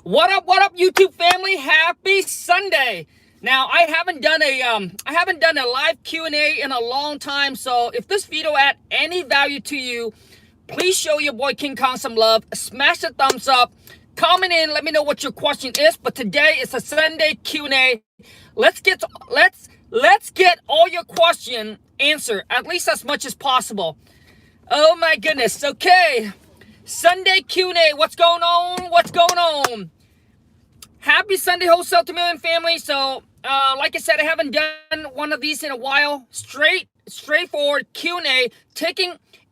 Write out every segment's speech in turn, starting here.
What up, YouTube family? Happy Sunday. Now, I haven't done a live Q&A in a long time, so if this video add any value to you, please show your boy King Khang some love. Smash the thumbs up. Comment in, let me know what your question is. But today is a Sunday Q&A. Let's get all your question answered, at least as much as possible. Oh my goodness. Okay. Sunday Q&A. What's going on? What's going on? Happy Sunday, Wholesale to Million family. So, like I said, I haven't done one of these in a while. Straightforward Q&A,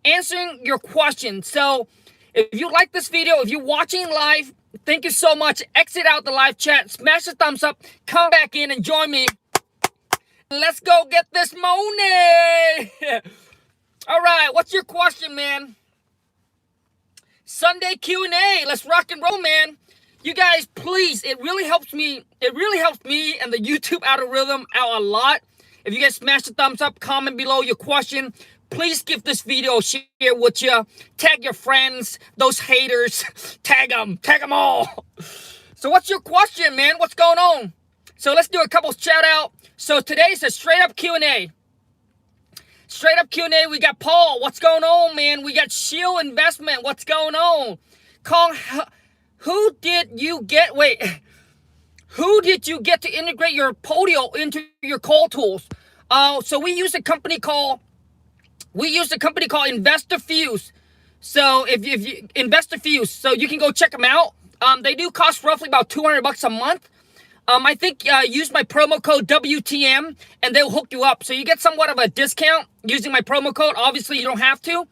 answering your questions. So, if you like this video, if you're watching live, thank you so much. Exit out the live chat, smash the thumbs up, come back in and join me. Let's go get this money. All right, what's your question, man? Sunday Q&A. Let's rock and roll, man. You guys, please, it really helps me. It really helps me and the YouTube algorithm out a lot. If you guys smash the thumbs up, comment below your question. Please give this video a share with you. Tag your friends, those haters. Tag them all. So what's your question, man? What's going on? So let's do a couple shout out. So today's a straight up Q&A. Straight up Q&A, we got Paul. What's going on, man? We got Sheeeiiittt Investment. What's going on? Kong, who did you get to integrate your Podio into your call tools? So we use a company called Investor Fuse. So if you Investor Fuse, so you can go check them out. They do cost roughly about $200 a month. I think use my promo code WTM and they'll hook you up. So you get somewhat of a discount using my promo code. Obviously, you don't have to.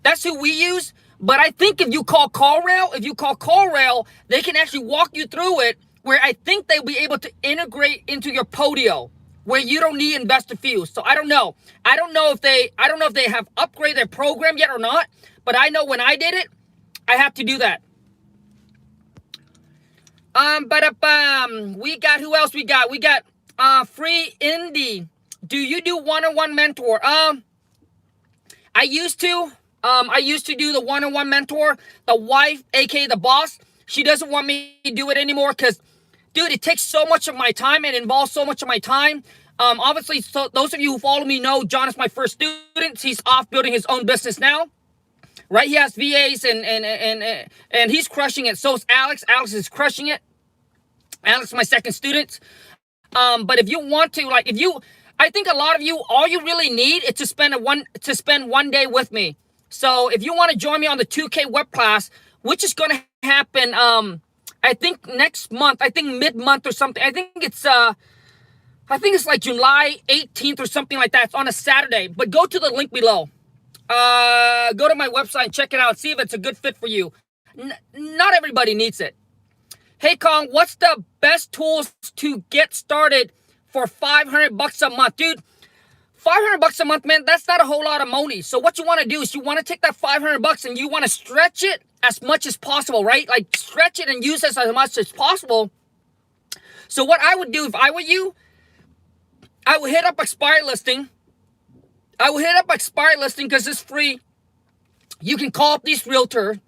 That's who we use. But I think if you call CallRail, they can actually walk you through it, where I think they'll be able to integrate into your Podio, where you don't need Investor Fuse. So I don't know. I don't know if they have upgraded their program yet or not. But I know when I did it, I had to do that. We got, who else we got? We got Free Indie. Do you do one-on-one mentor? I used to do the one-on-one mentor. The wife, aka the boss, she doesn't want me to do it anymore because, dude, it takes so much of my time and involves so much of my time. Obviously, so those of you who follow me know John is my first student. He's off building his own business now. Right? He has VAs and he's crushing it. So is Alex. Alex is crushing it. Alex is my second student. But if you want to, I think a lot of you, all you really need is to spend one day with me. So if you want to join me on the 2K web class, which is going to happen, I think next month, I think mid-month or something. I think it's like July 18th or something like that. It's on a Saturday. But go to the link below. Go to my website and check it out. See if it's a good fit for you. Not everybody needs it. Hey, Kong, what's the best tools to get started for $500 a month? Dude, $500 a month, man, that's not a whole lot of money. So what you want to do is you want to take that $500 and you want to stretch it as much as possible, right? Like stretch it and use it as much as possible. So what I would do if I were you, I would hit up expired listing. Because it's free. You can call up the realtor,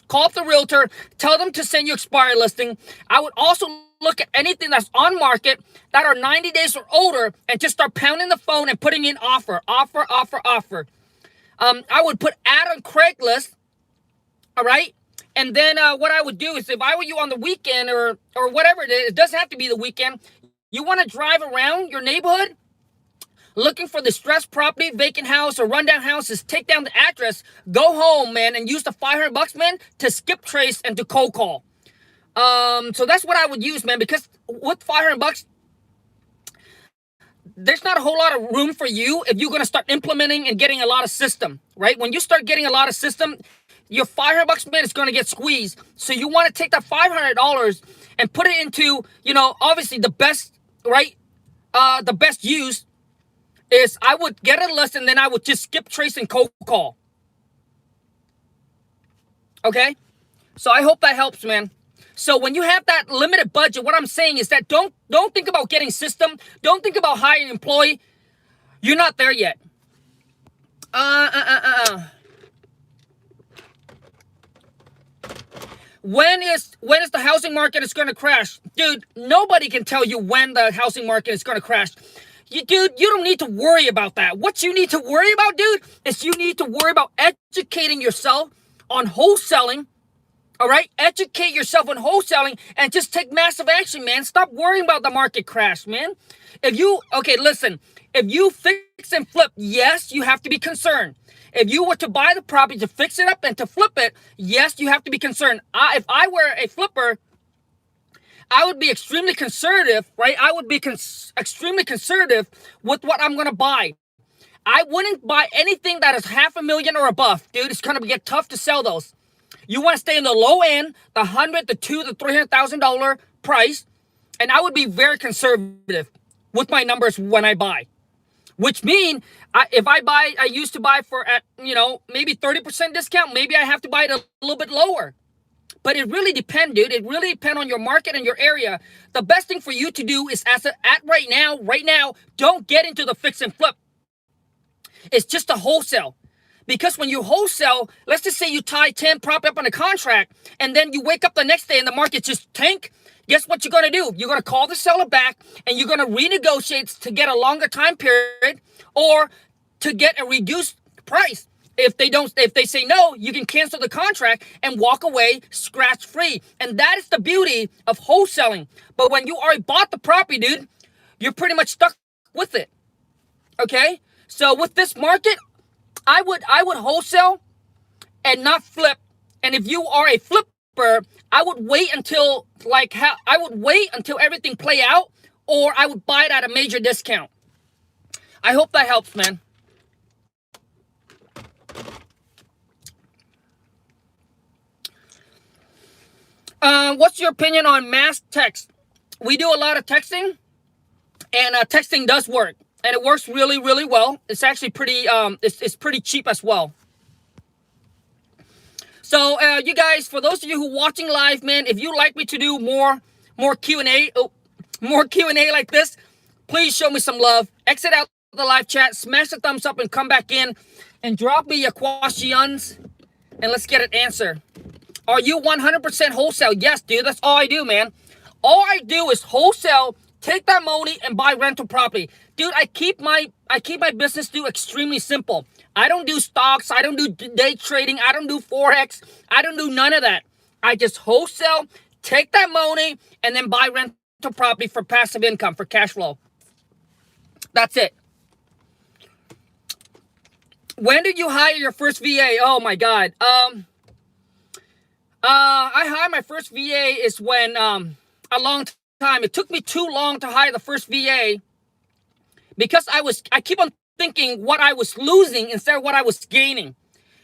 tell them to send you expired listing. I would also look at anything that's on market that are 90 days or older and just start pounding the phone and putting in offer. I would put ad on Craigslist, all right? And then what I would do is if I were you on the weekend or whatever it is, it doesn't have to be the weekend. You want to drive around your neighborhood looking for distressed property, vacant house, or rundown houses, take down the address, go home, man, and use the $500, man, to skip trace and to cold call. So that's what I would use, man, because with $500, there's not a whole lot of room for you if you're going to start implementing and getting a lot of system, right? When you start getting a lot of system, your $500, man, is going to get squeezed. So you want to take that $500 and put it into, obviously the best, right? The best use is I would get a list and then I would just skip trace and cold call. Okay? So I hope that helps, man. So when you have that limited budget, what I'm saying is that don't think about getting system. Don't think about hiring an employee. You're not there yet. when is the housing market is going to crash? Dude, nobody can tell you when the housing market is going to crash. Dude, you don't need to worry about that. What you need to worry about, dude, is you need to worry about educating yourself on wholesaling. All right? Educate yourself on wholesaling and just take massive action, man. Stop worrying about the market crash, man. Listen. If you fix and flip, yes, you have to be concerned. If you were to buy the property to fix it up and to flip it, yes, you have to be concerned. If I were a flipper, I would be extremely conservative, right? I would be extremely conservative with what I'm going to buy. I wouldn't buy anything that is $500,000 or above. Dude, it's going to get tough to sell those. You want to stay in the low end, the $100,000, the $200,000, the $300,000 price. And I would be very conservative with my numbers when I buy. Which means if I buy, I used to buy for at, maybe 30% discount. Maybe I have to buy it a little bit lower. But it really depends, dude. It really depends on your market and your area. The best thing for you to do is right now, don't get into the fix and flip. It's just a wholesale. Because when you wholesale, let's just say you tie 10 property up on a contract, and then you wake up the next day and the market just tank. Guess what you're going to do? You're going to call the seller back and you're going to renegotiate to get a longer time period or to get a reduced price. If they say no, you can cancel the contract and walk away scratch free. And that is the beauty of wholesaling. But when you already bought the property, dude, you're pretty much stuck with it. Okay? So with this market, I would wholesale and not flip. And if you are a flipper, I would wait until everything play out, or I would buy it at a major discount. I hope that helps, man. What's your opinion on mass text? We do a lot of texting, and texting does work, and it works really, really well. It's actually pretty, it's pretty cheap as well. So, you guys, for those of you who are watching live, man, if you like me to do more Q&A, like this, please show me some love. Exit out the live chat, smash the thumbs up, and come back in, and drop me your questions, and let's get an answer. Are you 100% wholesale? Yes, dude, that's all I do, man. All I do is wholesale, take that money, and buy rental property. Dude, I keep my business extremely simple. I don't do stocks. I don't do day trading. I don't do Forex. I don't do none of that. I just wholesale, take that money, and then buy rental property for passive income, for cash flow. That's it. When did you hire your first VA? Oh, my God. I hired my first VA is when, a long time. It took me too long to hire the first VA because I keep on thinking what I was losing instead of what I was gaining.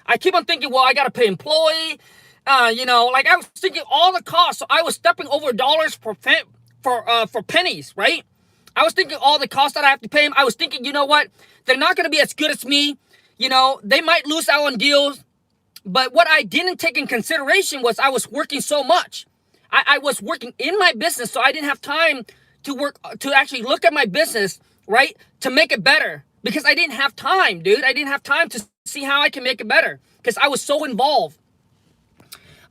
I keep on thinking, well, I got to pay employee, I was thinking all the costs. So I was stepping over dollars for pennies, right? I was thinking all the costs that I have to pay them. I was thinking, you know what? They're not going to be as good as me. They might lose out on deals. But what I didn't take in consideration was I was working so much. I was working in my business, so I didn't have time to actually look at my business, right, to make it better. Because I didn't have time, dude. I didn't have time to see how I can make it better because I was so involved.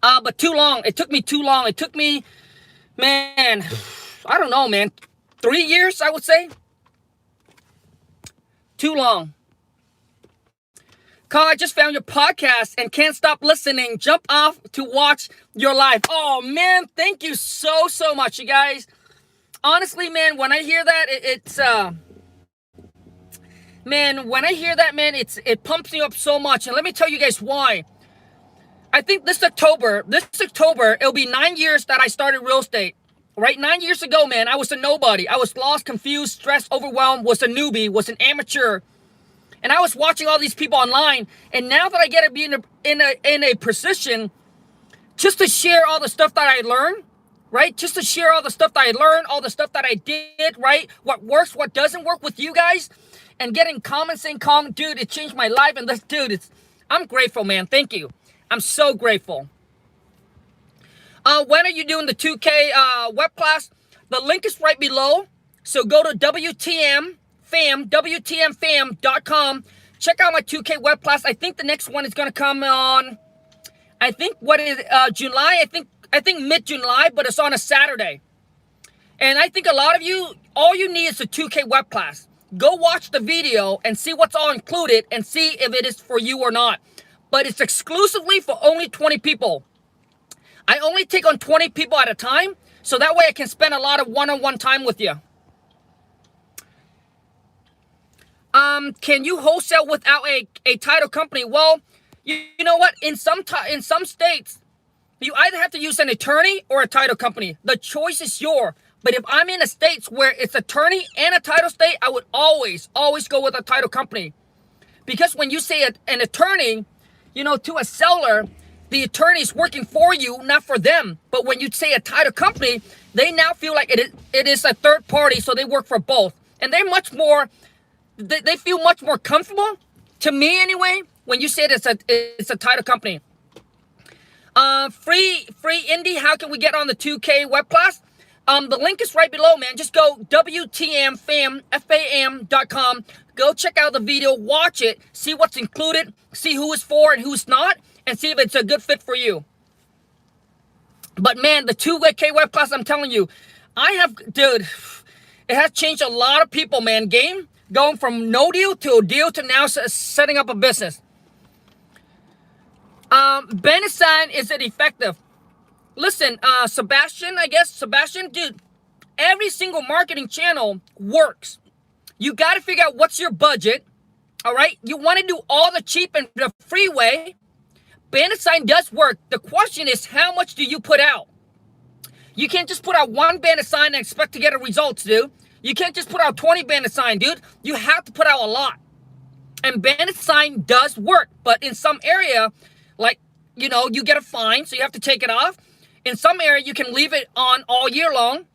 But too long. It took me too long. It took me, man, I don't know, man, 3 years, I would say. Too long. Carl, I just found your podcast and can't stop listening. Jump off to watch your live. Oh, man, thank you so much, you guys. Honestly, man, when I hear that, it pumps me up so much. And let me tell you guys why. I think this October, it'll be 9 years that I started real estate. Right? 9 years ago, man, I was a nobody. I was lost, confused, stressed, overwhelmed, was a newbie, was an amateur. And I was watching all these people online. And now that I get to be in a position just to share all the stuff that I learned, right? Just to share all the stuff that I learned, all the stuff that I did, right? What works, what doesn't work with you guys. And getting comments saying, Kong, dude, it changed my life. And this, dude, I'm grateful, man. Thank you. I'm so grateful. When are you doing the 2K web class? The link is right below. So go to WTMFam.com. Check out my 2K web class. I think the next one is going to come on, July. I think I think mid-July, but it's on a Saturday. And I think a lot of you, all you need is a 2K web class. Go watch the video and see what's all included and see if it is for you or not. But it's exclusively for only 20 people. I only take on 20 people at a time, so that way I can spend a lot of one-on-one time with you. Can you wholesale without a title company? Well, you know what? In some states, you either have to use an attorney or a title company. The choice is yours. But if I'm in a state where it's attorney and a title state, I would always go with a title company. Because when you say an attorney, you know, to a seller, the attorney is working for you, not for them. But when you say a title company, they now feel like it is a third party, so they work for both. And they're much more, they feel much more comfortable, to me anyway, when you say it's a title company. Free indie, how can we get on the 2K web class? The link is right below, man. Just go WTMFAM.com. Go check out the video, watch it, see what's included, see who is for and who's not, and see if it's a good fit for you. But man, the 2K web class, I'm telling you, dude, it has changed a lot of people, man. Game going from no deal to a deal to now setting up a business. Benesign, is it effective? Listen, Sebastian, dude, every single marketing channel works. You got to figure out what's your budget, all right? You want to do all the cheap and the free way. Benesign does work. The question is, how much do you put out? You can't just put out one Benesign and expect to get a results, dude. You can't just put out 20 Benesign, dude. You have to put out a lot. And Benesign does work, but in some area, like, you know, you get a fine, so you have to take it off. In some area, you can leave it on all year long.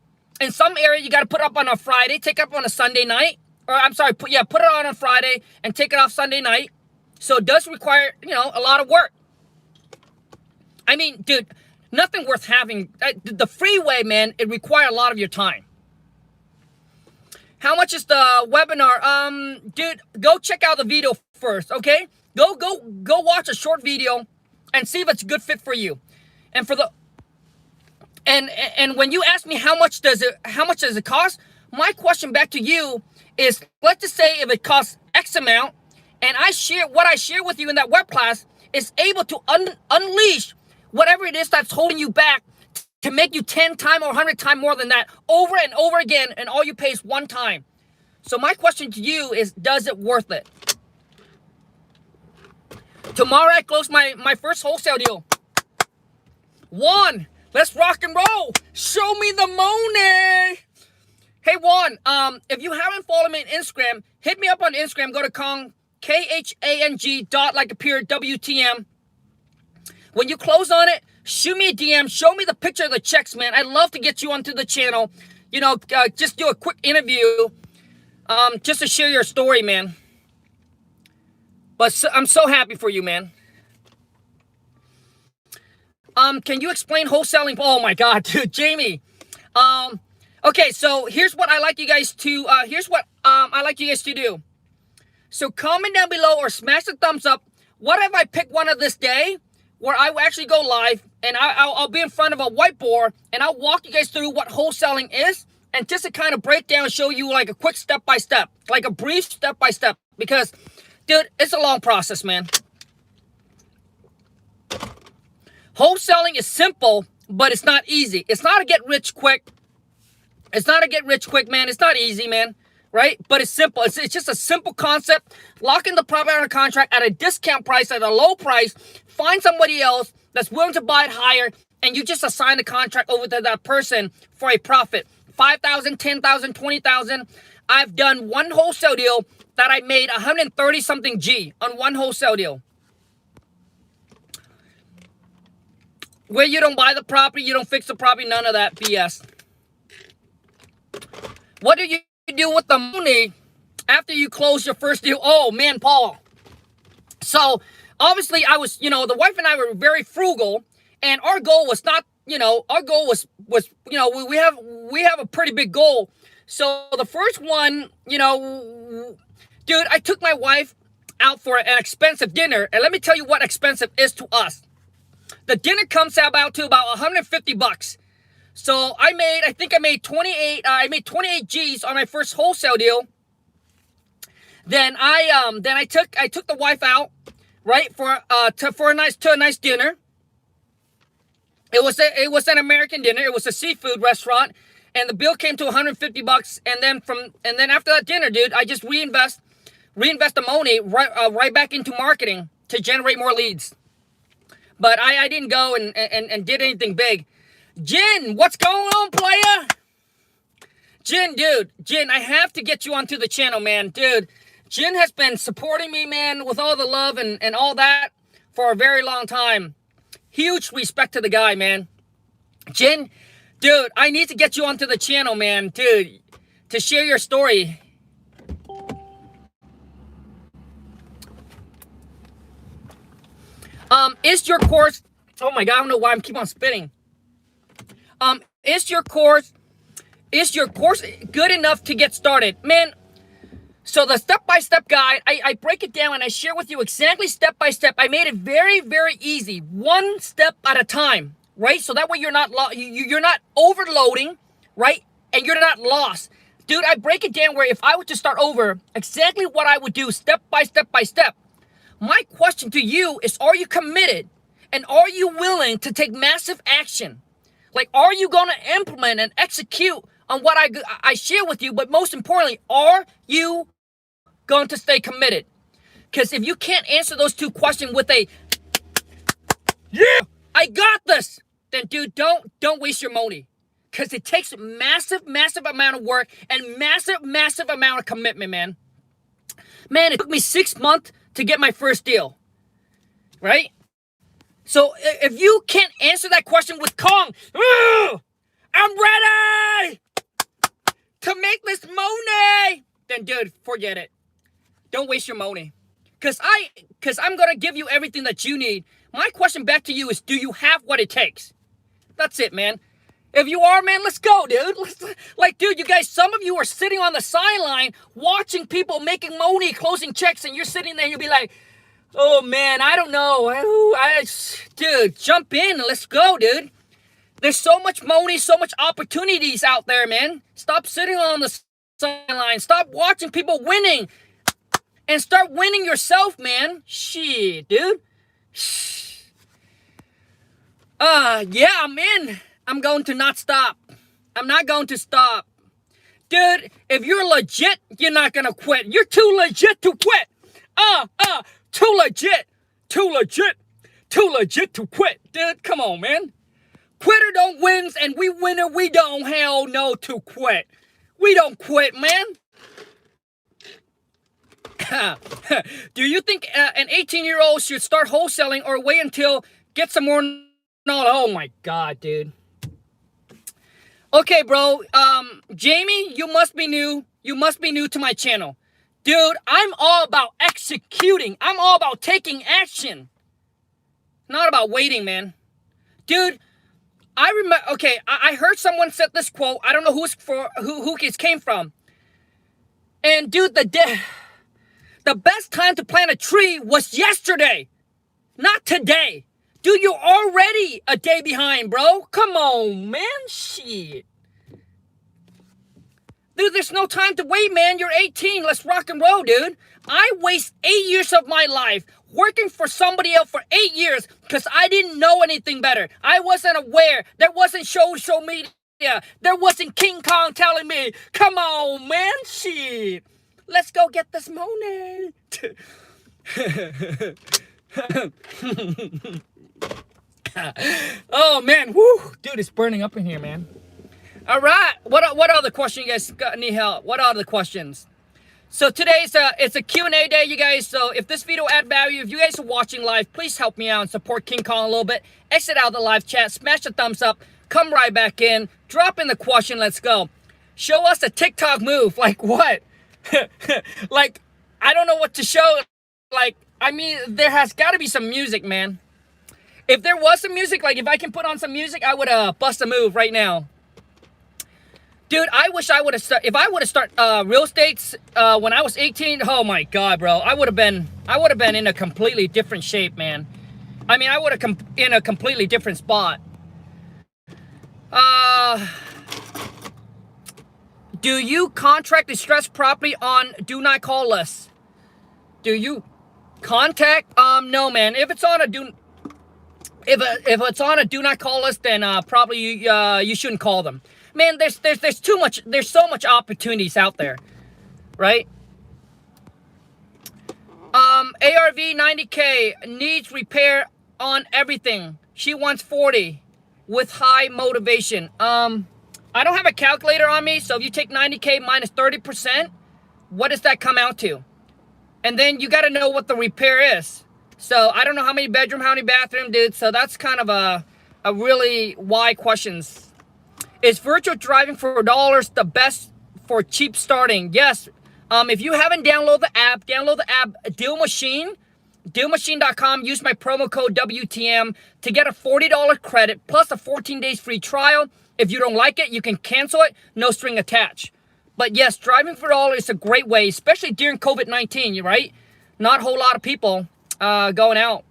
In some area, you got to put it up on a Friday, take it up on a Sunday night. Or I'm sorry, put it on Friday and take it off Sunday night. So it does require, you know, a lot of work. I mean, dude, nothing worth having. The freeway, man, it requires a lot of your time. How much is the webinar? Dude, go check out the video first, okay? Go watch a short video and see if it's a good fit for you. And for the and when you ask me how much does it cost, my question back to you is, let's just say if it costs X amount, and what I share with you in that web class is able to unleash whatever it is that's holding you back to make you 10 times or 100 times more than that over and over again, and all you pay is one time. So my question to you is, does it worth it? Tomorrow I close my first wholesale deal. Juan, let's rock and roll. Show me the money. Hey Juan, if you haven't followed me on Instagram, hit me up on Instagram. Go to Khang, Khang, WTM. When you close on it, shoot me a DM. Show me the picture of the checks, man. I'd love to get you onto the channel. You know, just do a quick interview, just to share your story, man. But I'm so happy for you, man. Can you explain wholesaling? Oh my God, dude, Jamie. Okay, so here's what I like you guys to. I like you guys to do. So comment down below or smash the thumbs up. What if I pick one of this day where I will actually go live and I'll be in front of a whiteboard and I'll walk you guys through what wholesaling is, and just to kind of break down, show you like a quick step-by-step, like a brief step-by-step, because, dude, it's a long process, man. Wholesaling is simple, but it's not easy. It's not a get rich quick. It's not a get rich quick, man. It's not easy, man. Right? But it's simple. It's just a simple concept. Lock in the property under contract at a discount price, at a low price. Find somebody else that's willing to buy it higher, and you just assign the contract over to that person for a profit. $5,000, $10,000, $20,000. I've done one wholesale deal that I made 130 something G on one wholesale deal. Where you don't buy the property, you don't fix the property, none of that BS. What do you do with the money after you close your first deal? Oh man, Paul. So obviously I was, the wife and I were very frugal, and our goal was not, our goal was, we have a pretty big goal. So the first one, dude, I took my wife out for an expensive dinner, and let me tell you what expensive is to us. The dinner comes out to about 150 bucks. So I think I made 28 G's on my first wholesale deal. Then I took the wife out, right, for a nice dinner. It was an American dinner. It was a seafood restaurant, and the bill came to 150 bucks. And then after that dinner, dude, I just reinvest the money right back into marketing to generate more leads. But I didn't go and did anything big. Jin, what's going on, player? Jin, I have to get you onto the channel, man, dude. Jin has been supporting me, man, with all the love and all that for a very long time. Huge respect to the guy, man. Jin, dude, I need to get you onto the channel, man, dude, to share your story. Is your course, oh my God, I don't know why I keep on spitting. Is your course good enough to get started? Man, so the step-by-step guide, I break it down and I share with you exactly step-by-step. I made it very, very easy, one step at a time, right? So that way you're not overloading, right? And you're not lost. Dude, I break it down where if I were to start over, exactly what I would do step by step by step. My question to you is, are you committed? And are you willing to take massive action? Like, are you going to implement and execute on what I share with you? But most importantly, are you going to stay committed? Because if you can't answer those two questions with a, yeah, I got this, then dude, don't waste your money. Because it takes massive amount of work and massive amount of commitment, man. Man, it took me 6 months to get my first deal, right? So if you can't answer that question with Kong, I'm ready to make this money, then dude, forget it. Don't waste your money. Because I'm going to give you everything that you need. My question back to you is, do you have what it takes? That's it, man. If you are, man, let's go, dude. Like, dude, you guys, some of you are sitting on the sideline watching people making money, closing checks, and you're sitting there and you'll be like, oh, man, I don't know. Dude, jump in and let's go, dude. There's so much money, so much opportunities out there, man. Stop sitting on the sideline. Stop watching people winning. And start winning yourself, man. Shit, dude. Yeah, I'm in. I'm going to not stop. I'm not going to stop. Dude, if you're legit, you're not going to quit. You're too legit to quit. Too legit. Too legit. Too legit to quit. Dude, come on, man. Quitter don't wins, and we winner, we don't. Hell no to quit. We don't quit, man. Do you think an 18-year-old should start wholesaling or wait until get some more knowledge? Oh my God, dude. Okay, bro. Jamie, you must be new. You must be new to my channel. Dude, I'm all about executing. I'm all about taking action. Not about waiting, man. Dude, I remember, okay, I heard someone said this quote. I don't know who it came from. And dude, the best time to plant a tree was yesterday, not today. Dude, you're already a day behind, bro. Come on, man. Shit. Dude, there's no time to wait, man. You're 18. Let's rock and roll, dude. I waste 8 years of my life working for somebody else for 8 years because I didn't know anything better. I wasn't aware. There wasn't social media. There wasn't King Khang telling me, come on, man. Shit. Let's go get this money. Oh, man. Woo. Dude, it's burning up in here, man. All right. What other question you guys got? Need help? What other questions? So today's it's a Q&A day, you guys. So if this video add value, if you guys are watching live, please help me out and support King Khang a little bit. Exit out the live chat. Smash the thumbs up. Come right back in. Drop in the question. Let's go. Show us a TikTok move. Like what? Like, I don't know what to show. Like, I mean, there has got to be some music, man. If there was some music, like if I can put on some music, I would bust a move right now. Dude, I wish I would have started. If I would have started real estate when I was 18, oh my God, bro, I would have been in a completely different shape, man. I mean, I would have in a completely different spot. Do you contract distressed property on do not call list? Do you contact? No, man. If it's on a if it's on a do not call list, then probably you shouldn't call them. Man, there's too much. There's so much opportunities out there, right? ARV 90K needs repair on everything. She wants 40 with high motivation. I don't have a calculator on me, so if you take 90K minus 30%, what does that come out to? And then you got to know what the repair is. So I don't know how many bedroom, how many bathroom, dude. So that's kind of a really why questions. Is virtual driving for dollars the best for cheap starting? Yes. If you haven't downloaded the app, Deal Machine, dealmachine.com. Use my promo code WTM to get a $40 credit plus a 14 days free trial. If you don't like it, you can cancel it. No string attached. But yes, driving for dollars is a great way, especially during COVID-19, right? Not a whole lot of people going out.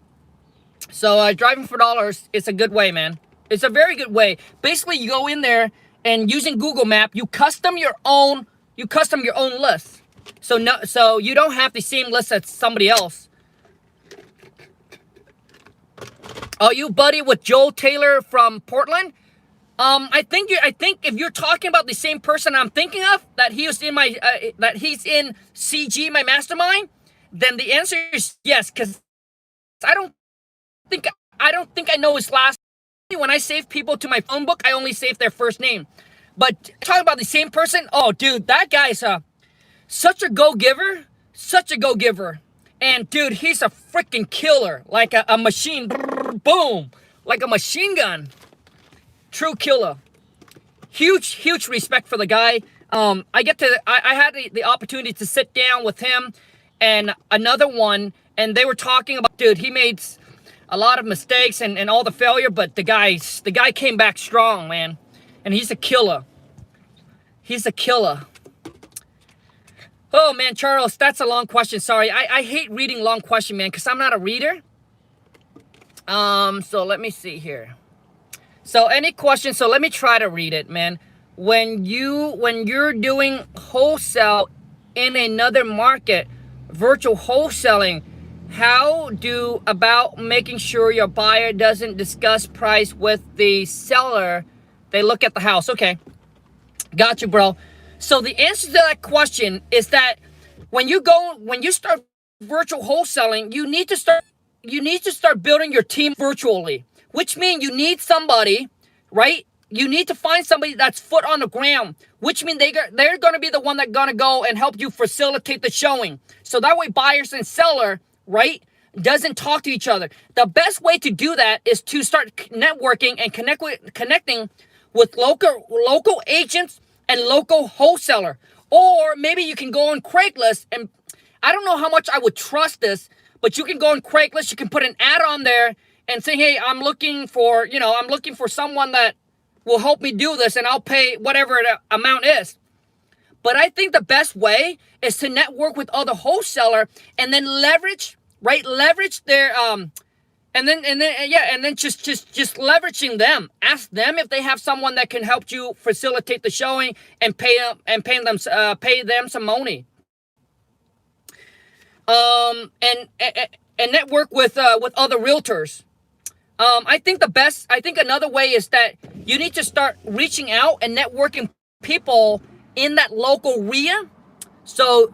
So driving for dollars is a good way, man. It's a very good way. Basically, you go in there and using Google Map, you custom your own list. So you don't have the same list as somebody else. Are you buddy with Joel Taylor from Portland? I think if you're talking about the same person I'm thinking of, that he's in CG, my mastermind, then the answer is yes, because I don't think I know his last name. When I save people to my phone book, I only save their first name. But talking about the same person, oh dude, that guy's such a go-giver, and dude, he's a freaking killer, like a machine, boom, like a machine gun. True killer. Huge respect for the guy. I had the opportunity to sit down with him and another one, and they were talking about, dude, he made a lot of mistakes and all the failure, but the guy came back strong, man. And he's a killer. Oh man, Charles, that's a long question. Sorry, I hate reading long question, man, because I'm not a reader. So let me see here. So any questions? So let me try to read it, man. When you're doing wholesale in another market, virtual wholesaling, how do about making sure your buyer doesn't discuss price with the seller? They look at the house. Okay, got you, bro. So the answer to that question is that when you start virtual wholesaling, you need to start building your team virtually, which means you need somebody, right? You need to find somebody that's foot on the ground, which means they're going to be the one that's going to go and help you facilitate the showing. So that way buyers and seller, right, doesn't talk to each other. The best way to do that is to start networking and connecting with local agents and local wholesaler. Or maybe you can go on Craigslist, and I don't know how much I would trust this, but you can go on Craigslist, you can put an ad on there and say, hey, I'm looking for someone that will help me do this, and I'll pay whatever the amount is. But I think the best way is to network with other wholesaler and then leverage their and then just leveraging them. Ask them if they have someone that can help you facilitate the showing and pay them some money. And network with other realtors. I think another way is that you need to start reaching out and networking people in that local area. So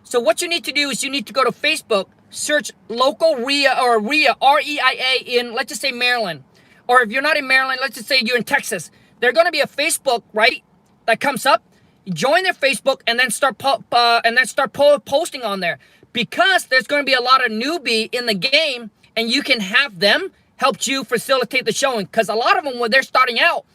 so what you need to do is you need to go to Facebook, search local REIA or REIA, REIA in, let's just say Maryland. Or if you're not in Maryland, let's just say you're in Texas. There's going to be a Facebook, right, that comes up. Join their Facebook and then start posting on there, because there's going to be a lot of newbie in the game, and you can have them help you facilitate the showing. Because a lot of them, when they're starting out,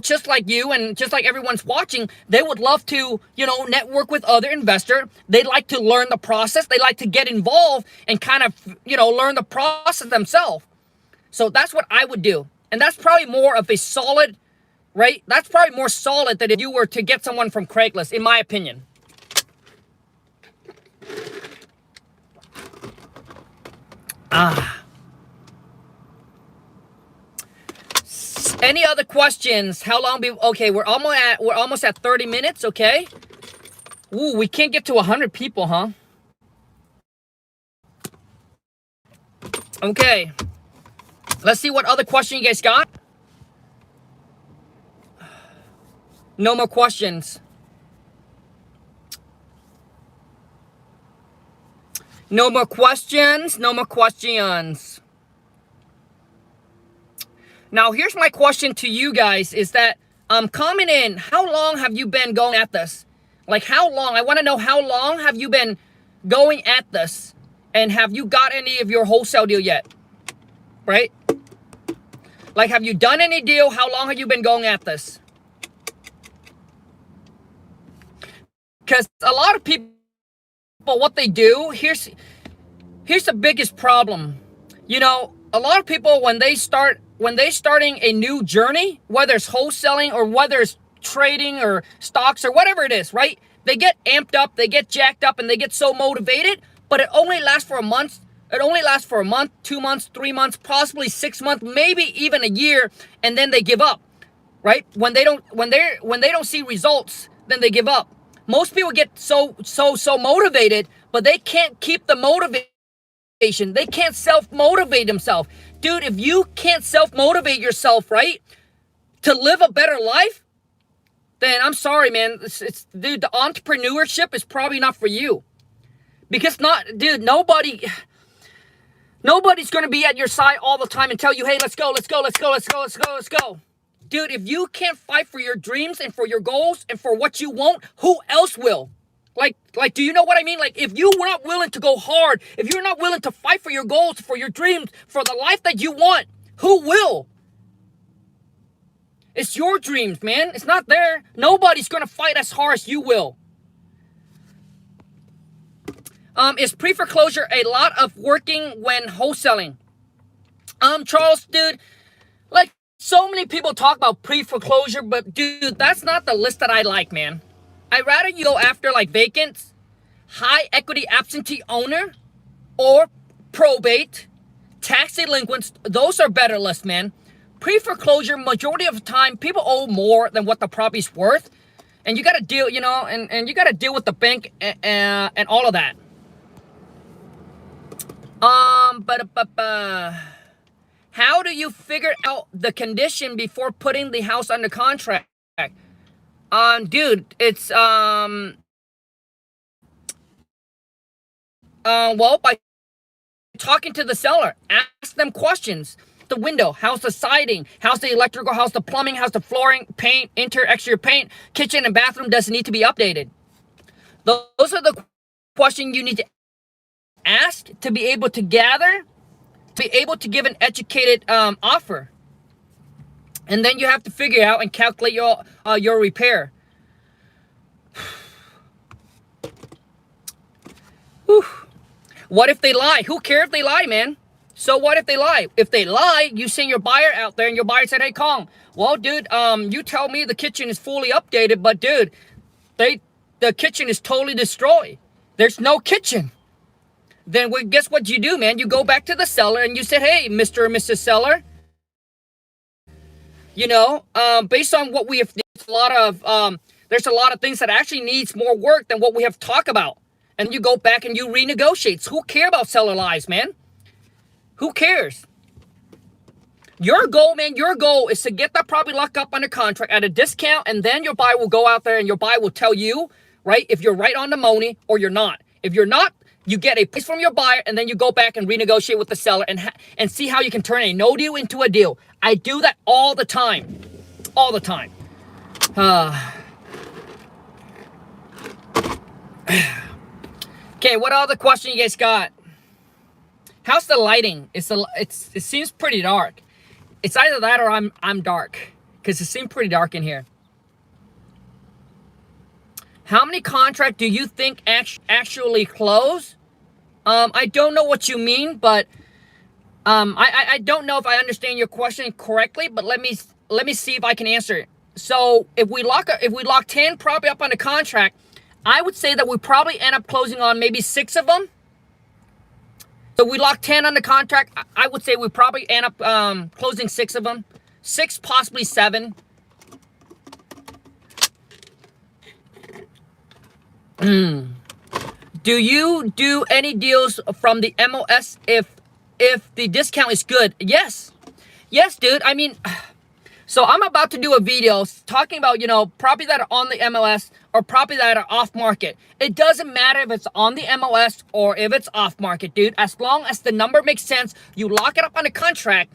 just like you and just like everyone's watching, they would love to, network with other investors. They like to learn the process. They like to get involved and kind of, learn the process themselves. So that's what I would do. And that's probably more of a solid, right? That's probably more solid than if you were to get someone from Craigslist, in my opinion. Any other questions? How long okay, we're almost at 30 minutes, okay? Ooh, we can't get to 100 people, huh? Okay. Let's see what other question you guys got. No more questions. No more questions. No more questions. Now, here's my question to you guys is that comment in, how long have you been going at this? Like, how long? I want to know, how long have you been going at this? And have you got any of your wholesale deal yet? Right? Like, have you done any deal? How long have you been going at this? Because a lot of people, what they do, here's the biggest problem. You know, a lot of people, when they're starting a new journey, whether it's wholesaling or whether it's trading or stocks or whatever it is, right? They get amped up, they get jacked up, and they get so motivated, but it only lasts for a month. It only lasts for a month, 2 months, 3 months, possibly 6 months, maybe even a year, and then they give up, right? When they don't see results, then they give up. Most people get so motivated, but they can't keep the motivation. They can't self-motivate themselves. Dude, if you can't self-motivate yourself, right, to live a better life, then I'm sorry, man. Dude, the entrepreneurship is probably not for you. Because nobody's going to be at your side all the time and tell you, hey, let's go. Dude, if you can't fight for your dreams and for your goals and for what you want, who else will? Like, do you know what I mean? Like, if you're not willing to go hard, if you're not willing to fight for your goals, for your dreams, for the life that you want, who will? It's your dreams, man. It's not there. Nobody's going to fight as hard as you will. Is pre-foreclosure a lot of working when wholesaling? Charles, dude, like, so many people talk about pre-foreclosure, but dude, that's not the list that I like, man. I'd rather you go after like vacants, high equity absentee owner, or probate, tax delinquents. Those are better lists, man. Pre-foreclosure, majority of the time, people owe more than what the property's worth. And you got to deal, you know, and you got to deal with the bank and all of that. How do you figure out the condition before putting the house under contract? Dude, it's, well, by talking to the seller, ask them questions. The window, how's the siding, how's the electrical, how's the plumbing, how's the flooring, paint, exterior paint, kitchen and bathroom does need to be updated. Those are the questions you need to ask to be able to gather, to be able to give an educated offer. And then you have to figure out and calculate your repair. Whew. What if they lie? Who cares if they lie, man? So what if they lie? If they lie, you send your buyer out there and your buyer said, hey, Khang, well, dude, you tell me the kitchen is fully updated, but dude, the kitchen is totally destroyed. There's no kitchen. Then guess what you do, man? You go back to the seller and you said, hey, Mr. or Mrs. Seller, you know, based on what we have, there's a lot of things that actually needs more work than what we have talked about. And you go back and you renegotiate. Who cares about seller lies, man? Who cares? Your goal, man, your goal is to get that property locked up under contract at a discount, and then your buyer will go out there and your buyer will tell you, right, if you're right on the money or you're not. If you're not, you get a price from your buyer, and then you go back and renegotiate with the seller and see how you can turn a no deal into a deal. I do that all the time. All the time. Okay, what other question you guys got? How's the lighting? It seems pretty dark. It's either that or I'm dark, because it seems pretty dark in here. How many contracts do you think actually close? I don't know what you mean, but I don't know if I understand your question correctly. But let me see if I can answer it. So if we lock 10 property up on the contract, I would say that we probably end up closing on maybe 6 of them. So we lock 10 on the contract. I would say we probably end up closing 6 of them. 6, possibly 7. Do you do any deals from the MLS if the discount is good? Yes. Yes, dude. I mean, so I'm about to do a video talking about, you know, properties that are on the MLS or properties that are off market. It doesn't matter if it's on the MLS or if it's off market, dude. As long as the number makes sense, you lock it up on a contract.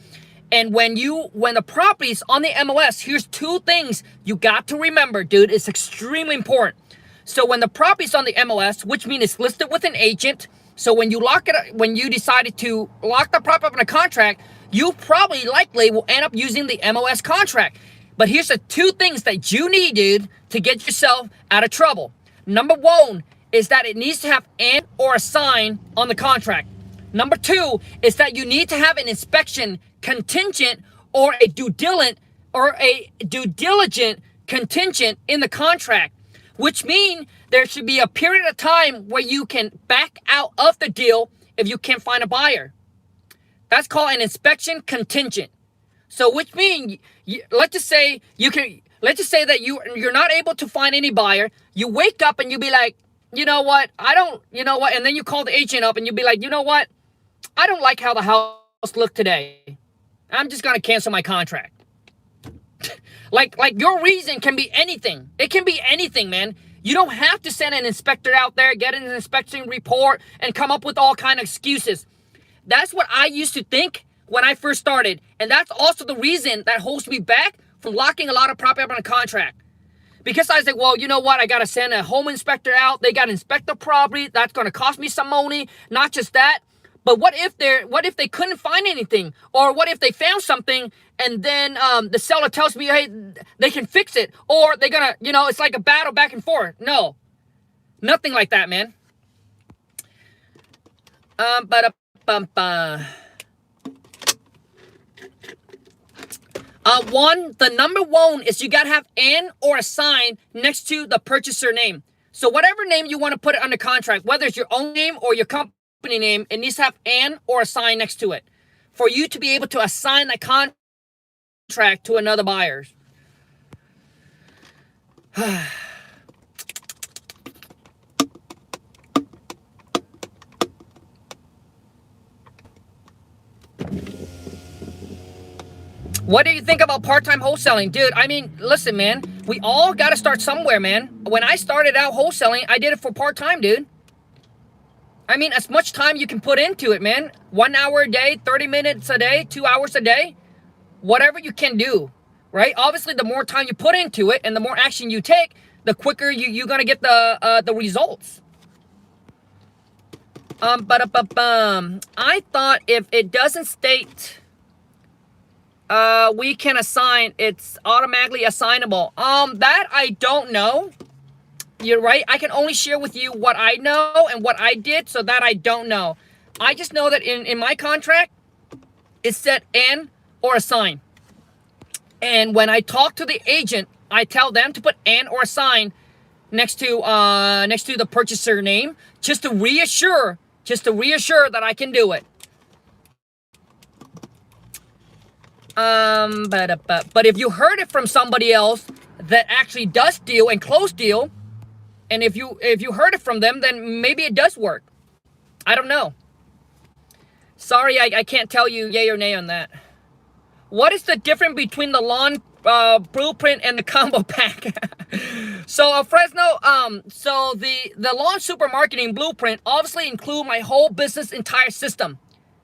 And when the property's on the MLS, here's 2 things you got to remember, dude. It's extremely important. So when the property's on the MLS, which means it's listed with an agent, so when you decided to lock the property up in a contract, you probably likely will end up using the MLS contract. But here's the 2 things that you need, dude, to get yourself out of trouble. Number 1 is that it needs to have an or a sign on the contract. Number 2 is that you need to have an inspection contingent or a due diligent contingent in the contract, which means there should be a period of time where you can back out of the deal if you can't find a buyer. That's called an inspection contingent. So which means, let's just say that you're not able to find any buyer. You wake up and you be like, you know what, and then you call the agent up and you be like, you know what, I don't like how the house looked today. I'm just gonna cancel my contract. Like your reason can be anything. It can be anything, man. You don't have to send an inspector out there, get an inspection report, and come up with all kind of excuses. That's what I used to think when I first started. And that's also the reason that holds me back from locking a lot of property up on a contract. Because I was like, well, you know what? I got to send a home inspector out. They got to inspect the property. That's going to cost me some money. Not just that. But what if they couldn't find anything? Or what if they found something and then the seller tells me, hey, they can fix it? Or they're going to, it's like a battle back and forth. No. Nothing like that, man. The number 1 is you got to have an or a sign next to the purchaser name. So whatever name you want to put it under contract, whether it's your own name or your company name, it needs to have an or a sign next to it for you to be able to assign that contract to another buyer. What do you think about part-time wholesaling? Dude, I mean, listen, man. We all got to start somewhere, man. When I started out wholesaling, I did it for part-time, dude. I mean, as much time you can put into it, man. 1 hour a day, 30 minutes a day, 2 hours a day. Whatever you can do, right? Obviously, the more time you put into it and the more action you take, the quicker you're going to get the results. I thought if it doesn't state... we can assign, it's automatically assignable. That I don't know. You're right. I can only share with you what I know and what I did, so that I don't know. I just know that in my contract, it said an or assign. And when I talk to the agent, I tell them to put an or assign next to the purchaser name, just to reassure that I can do it. But if you heard it from somebody else that actually does deal and close deal, and if you heard it from them, then maybe it does work. I don't know. Sorry, I can't tell you yay or nay on that. What is the difference between the lawn blueprint and the combo pack? So Fresno, so the lawn supermarketing blueprint obviously include my whole business entire system.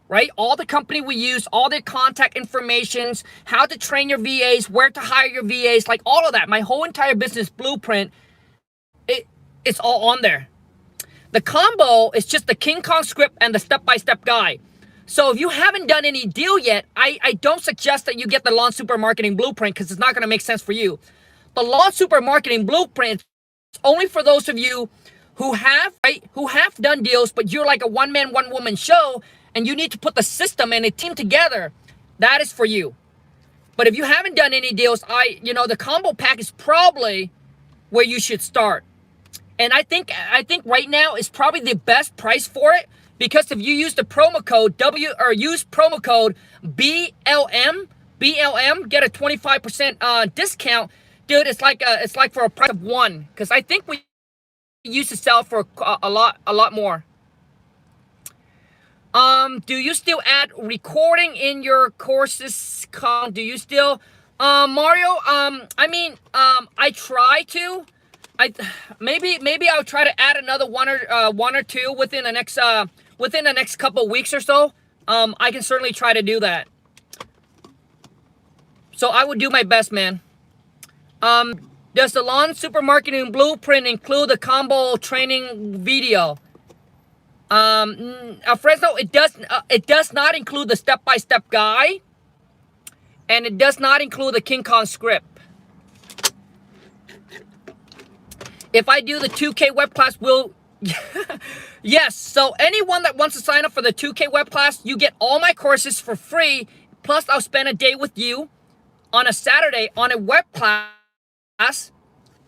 Right? All the company we use, all their contact informations, how to train your VAs, where to hire your VAs, like all of that. My whole entire business blueprint, it's all on there. The combo is just the King Khang script and the step-by-step guide. So if you haven't done any deal yet, I don't suggest that you get the lawn supermarketing blueprint because it's not going to make sense for you. The lawn supermarketing blueprint is only for those of you who have done deals, but you're like a one-man, one-woman show, and you need to put the system and a team together. That is for you. But if you haven't done any deals, the combo pack is probably where you should start. And I think right now is probably the best price for it, because if you use the promo code use promo code BLM, BLM, get a 25% discount. Dude, it's like for a price of one, because I think we used to sell for a lot more. Do you still add recording in your courses? Do you still, Mario? I try to. Maybe I'll try to add another one or two within the next couple of weeks or so. I can certainly try to do that. So I would do my best, man. Does the lawn supermarketing blueprint include the combo training video? Fresno, it does not include the step-by-step guide, and it does not include the King Khang script. If I do the 2K web class, yes. So anyone that wants to sign up for the 2K web class, you get all my courses for free. Plus, I'll spend a day with you on a Saturday on a web class,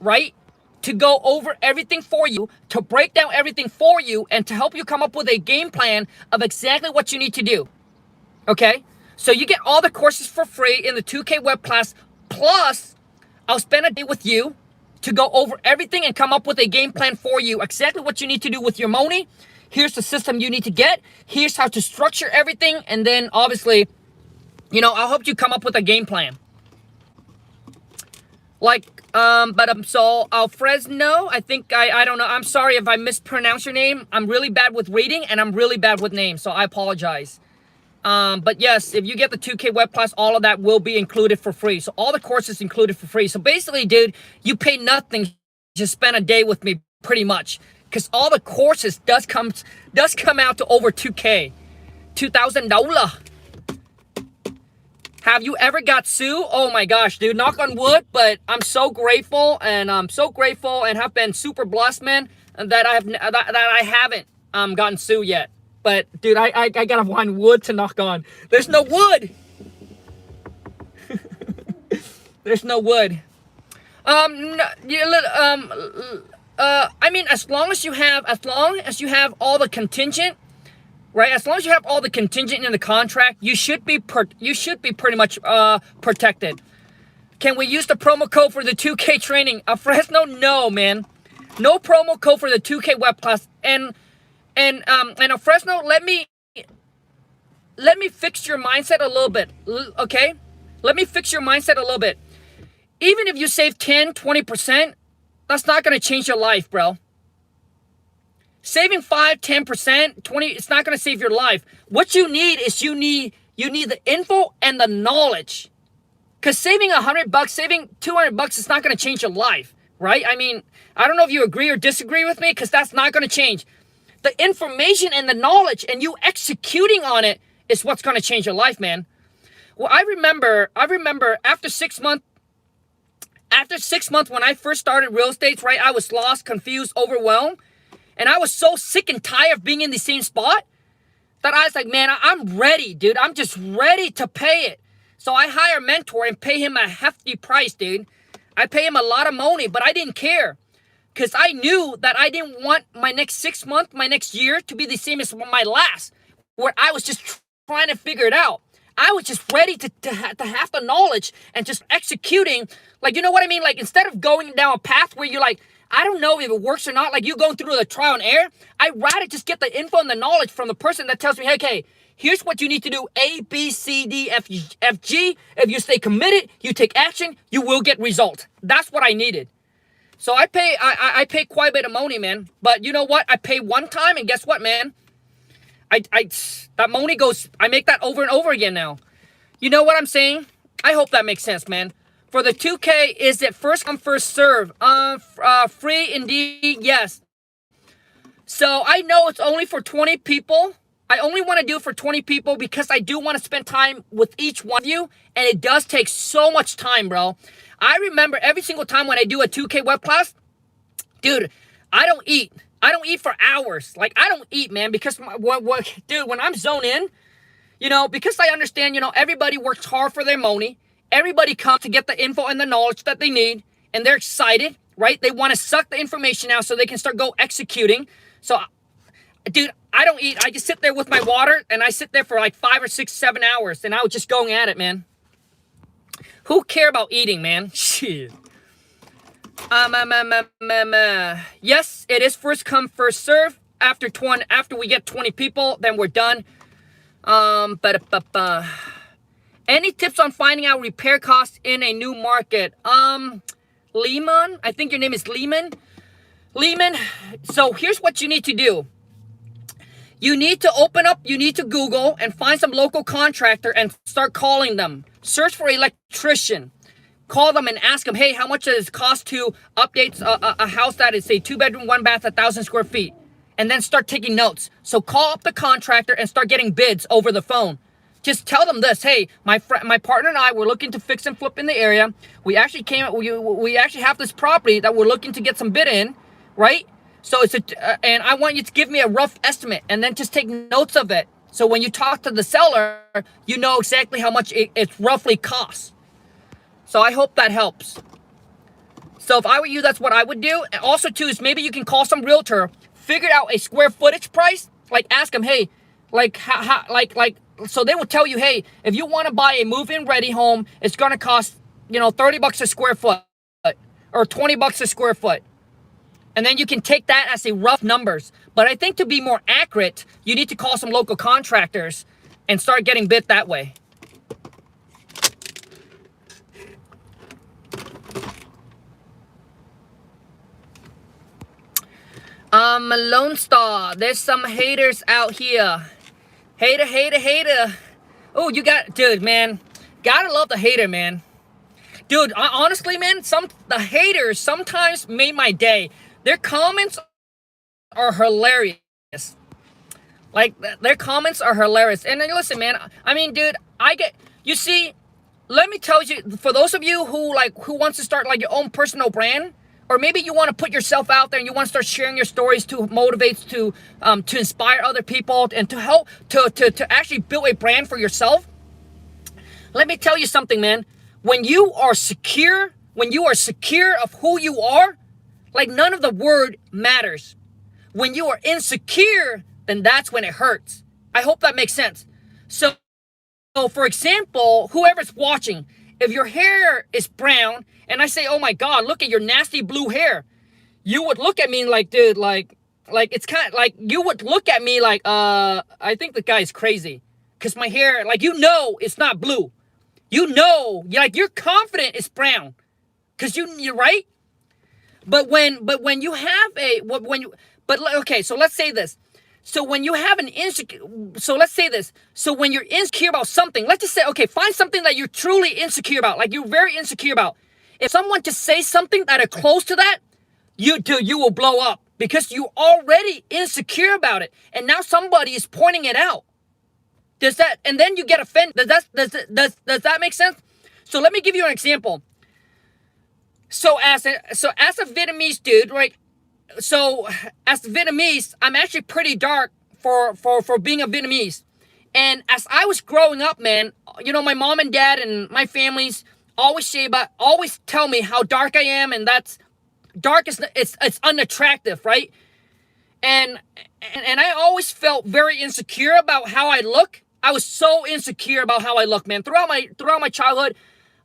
right? To go over everything for you, to break down everything for you, and to help you come up with a game plan of exactly what you need to do. Okay? So you get all the courses for free in the 2K web class. Plus, I'll spend a day with you to go over everything and come up with a game plan for you, exactly what you need to do with your money. Here's the system you need to get. Here's how to structure everything. And then obviously, I'll help you come up with a game plan. So Fresno, I think I don't know. I'm sorry if I mispronounce your name. I'm really bad with reading and I'm really bad with names, so I apologize. But yes, if you get the 2K web class, all of that will be included for free. So all the courses included for free. So basically, dude, you pay nothing, just spend a day with me pretty much. Because all the courses does come out to over 2K. $2,000. Have you ever got sued? Oh my gosh, dude, knock on wood, but I'm so grateful and have been super blessed, man, that I haven't gotten sued yet. But dude, I gotta find wood to knock on. There's no wood. There's no wood. As long as you have all the contingent, right? As long as you have all the contingent in the contract, you should be pretty much protected. Can we use the promo code for the 2K training? Fresno, no, man. No promo code for the 2K web class. And Fresno, let me fix your mindset a little bit, okay? Let me fix your mindset a little bit. Even if you save 10, 20%, that's not going to change your life, bro. Saving 5, 10%, 20, it's not going to save your life. What you need is you need the info and the knowledge. Because saving $100, saving $200 is not going to change your life, right? I mean, I don't know if you agree or disagree with me, because that's not going to change. The information and the knowledge and you executing on it is what's going to change your life, man. Well, I remember after 6 months when I first started real estate, right, I was lost, confused, overwhelmed. And I was so sick and tired of being in the same spot that I was like, man, I'm ready, dude. I'm just ready to pay it. So I hire a mentor and pay him a hefty price, dude. I pay him a lot of money, but I didn't care. Because I knew that I didn't want my next 6 months, my next year to be the same as my last, where I was just trying to figure it out. I was just ready to have the knowledge and just executing. Like, you know what I mean? Like, instead of going down a path where you're like, I don't know if it works or not, like you going through the trial and error, I'd rather just get the info and the knowledge from the person that tells me, hey, okay, here's what you need to do, A, B, C, D, F, G. If you stay committed, you take action, you will get results. That's what I needed. So I pay quite a bit of money, man. But you know what? I pay one time, and guess what, man? That money goes, I make that over and over again now. You know what I'm saying? I hope that makes sense, man. For the 2K, is it first come, first serve? Free indeed, yes. So I know it's only for 20 people. I only want to do it for 20 people because I do want to spend time with each one of you. And it does take so much time, bro. I remember every single time when I do a 2K web class, dude, I don't eat. I don't eat for hours. Like, I don't eat, man, because, dude, when I'm zoned in, because I understand, everybody works hard for their money. Everybody comes to get the info and the knowledge that they need, and they're excited, right? They want to suck the information out so they can start executing. So, dude, I don't eat. I just sit there with my water, and I sit there for like 5 or 6, 7 hours, and I was just going at it, man. Who care about eating, man? Shit. Yes, it is first come, first serve. After we get 20 people, then we're done. Any tips on finding out repair costs in a new market? Lehman, I think your name is Lehman. So here's what you need to do. You need to Google and find some local contractor and start calling them. Search for electrician. Call them and ask them, hey, how much does it cost to update a house that is, say, 2-bedroom, 1-bath, 1,000 square feet? And then start taking notes. So call up the contractor and start getting bids over the phone. Just tell them this, hey, my partner and I were looking to fix and flip in the area. We actually have this property that we're looking to get some bid in, right? So and I want you to give me a rough estimate and then just take notes of it. So when you talk to the seller, you know exactly how much it roughly costs. So I hope that helps. So if I were you, that's what I would do. And also too is maybe you can call some realtor, figure out a square footage price, like ask them, hey, so they will tell you, hey, if you want to buy a move-in ready home, it's going to cost, $30 a square foot or $20 a square foot. And then you can take that as a rough numbers. But I think to be more accurate, you need to call some local contractors and start getting bid that way. Lone Star, there's some haters out here. Hater. Oh, dude, man. Gotta love the hater, man. Dude, honestly, man, the haters sometimes made my day. Their comments are hilarious. Like, their comments are hilarious. And listen, man, I mean, dude, you see, let me tell you, for those of you who wants to start, your own personal brand, or maybe you want to put yourself out there and you want to start sharing your stories to motivate, to inspire other people and to help, to actually build a brand for yourself. Let me tell you something, man. When you are secure of who you are, none of the word matters. When you are insecure, then that's when it hurts. I hope that makes sense. So for example, whoever's watching, if your hair is brown and I say, oh my God, look at your nasty blue hair, you would look at me like, dude, it's kind of like, you would look at me like, I think the guy's crazy. Cause my hair, it's not blue. You're confident it's brown. Cause you're right. But when you have okay, so let's say this. So when you have so when you're insecure about something, let's just say, okay, find something that you're truly insecure about, you're very insecure about. If someone just says something that are close to that, you will blow up because you're already insecure about it. And now somebody is pointing it out. And then you get offended. Does that make sense? So let me give you an example. So as a Vietnamese dude, right? So as Vietnamese, I'm actually pretty dark for being a Vietnamese. And as I was growing up, man, my mom and dad and my families always tell me how dark I am, and that's dark it's unattractive, right? And I always felt very insecure about how I look. I was so insecure about how I look, man. Throughout my childhood,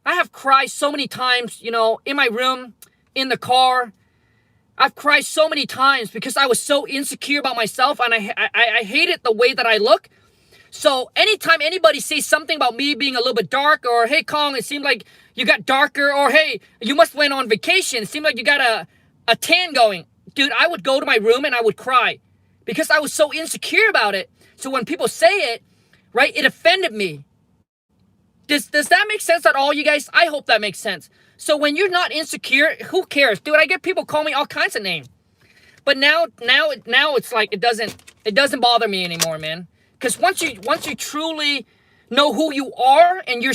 I have cried so many times, in my room, in the car. I've cried so many times because I was so insecure about myself, and I hated the way that I look. So anytime anybody says something about me being a little bit dark, or hey Kong, it seemed like you got darker, or hey, you must went on vacation, it seemed like you got a tan going. Dude, I would go to my room and I would cry because I was so insecure about it. So when people say it, right, it offended me. Does that make sense at all, you guys? I hope that makes sense. So when you're not insecure, who cares? Dude, I get people call me all kinds of names. But now it's like it doesn't bother me anymore, man. Because once you truly know who you are and you're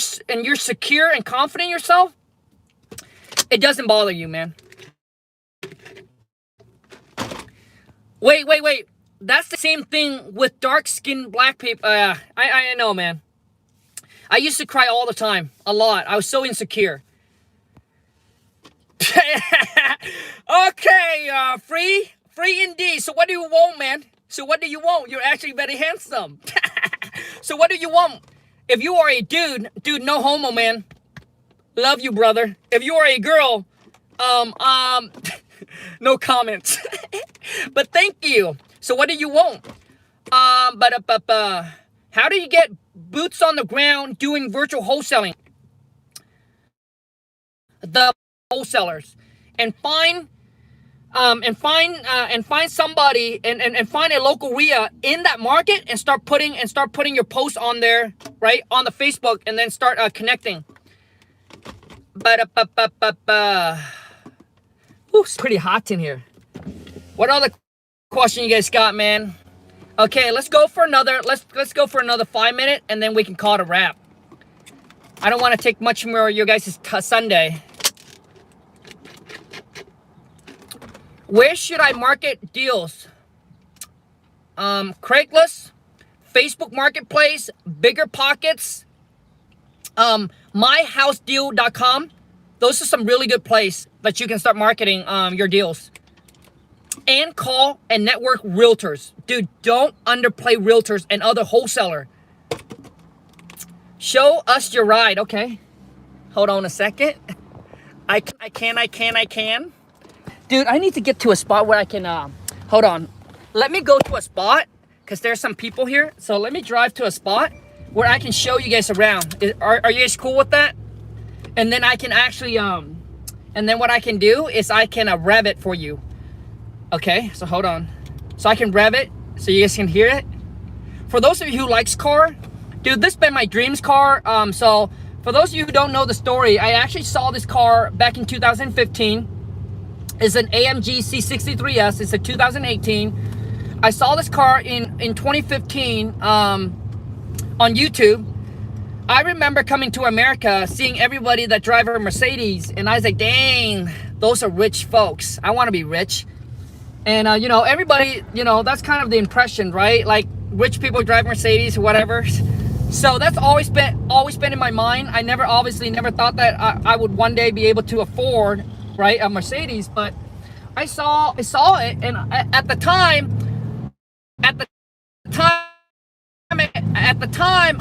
secure and confident in yourself, it doesn't bother you, man. Wait. That's the same thing with dark-skinned black people. I know, man. I used to cry all the time, a lot. I was so insecure. Okay, free indeed. So what do you want, man? So what do you want? You're actually very handsome. So what do you want? If you are a dude, no homo, man. Love you, brother. If you are a girl, no comments. But thank you. So what do you want? How do you get boots on the ground doing virtual wholesaling? The wholesalers, and find somebody and find a local RIA in that market and start putting your posts on there, right, on the Facebook, and then start connecting. Ooh, it's pretty hot in here. What other question you guys got, man? Okay, let's go for another 5 minutes, and then we can call it a wrap. I don't want to take much more of your guys' Sunday. Where should I market deals? Craigslist, Facebook Marketplace, Bigger Pockets, myhousedeal.com. Those are some really good places that you can start marketing your deals. And call and network realtors. Dude, don't underplay realtors and other wholesaler. Show us your ride. Okay. Hold on a second. I can. Dude, I need to get to a spot where I can, hold on. Let me go to a spot, because there's some people here. So let me drive to a spot where I can show you guys around. Are you guys cool with that? And then I can actually, and then what I can do is I can rev it for you. Okay, so hold on. So I can rev it so you guys can hear it. For those of you who likes car, dude, this has been my dreams car. So for those of you who don't know the story, I actually saw this car back in 2015. It's an AMG C63S. It's a 2018. I saw this car in 2015 on YouTube. I remember coming to America, seeing everybody that drive a Mercedes, and I was like, dang, those are rich folks. I want to be rich. And, you know, everybody, you know, that's kind of the impression, right? Like, rich people drive Mercedes or whatever. So that's always been in my mind. I obviously never thought that I would one day be able to afford, right, a Mercedes. But I saw it, and at the time, I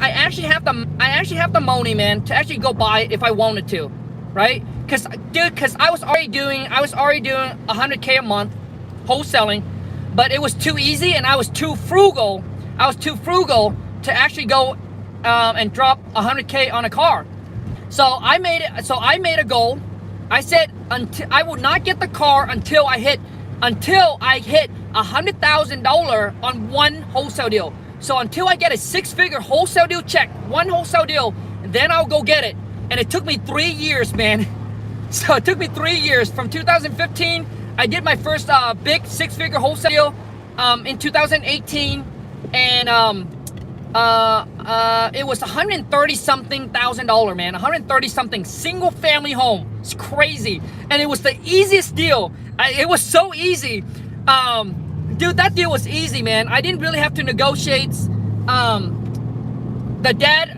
actually have the money, man, to actually go buy it if I wanted to, right? Because I was already doing 100K a month wholesaling, but it was too easy, and I was too frugal to actually go and drop 100K on a car. So I made a goal. I said I would not get the car until I hit $100,000 on one wholesale deal. So until I get a 6-figure wholesale deal check, one wholesale deal, then I'll go get it. And it took me 3 years, man. So it took me 3 years. From 2015, I did my first big 6-figure wholesale deal in 2018, and it was $130,000, man. $130,000 single family home. It's crazy, and it was the easiest deal. It was so easy, dude. That deal was easy, man. I didn't really have to negotiate. The dad,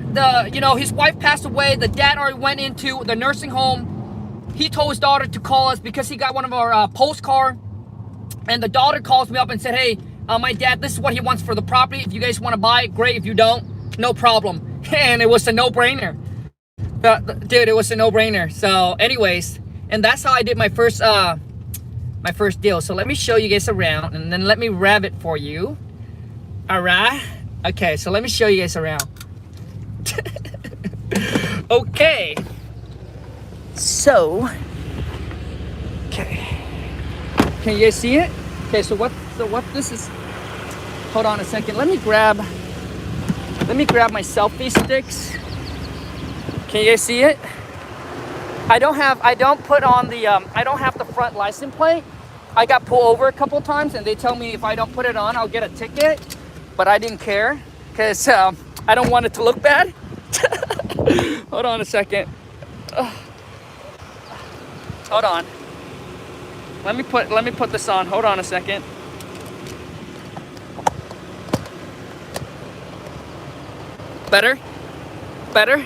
his wife passed away. The dad already went into the nursing home. He told his daughter to call us because he got one of our postcards, and the daughter calls me up and said, hey, my dad, this is what he wants for the property. If you guys want to buy it, great. If you don't, no problem. And it was a no-brainer. Dude, it was a no-brainer. So anyways, and that's how I did my first deal. So let me show you guys around, and then let me rev it for you. All right. Okay, so let me show you guys around. Okay. So, okay. Can you guys see it? Okay, so what this is, hold on a second. Let me grab my selfie sticks. Can you guys see it? I don't have the front license plate. I got pulled over a couple times, and they tell me if I don't put it on, I'll get a ticket. But I didn't care, because I don't want it to look bad. Hold on a second. Hold on. Let me put this on. Hold on a second. Better? Better?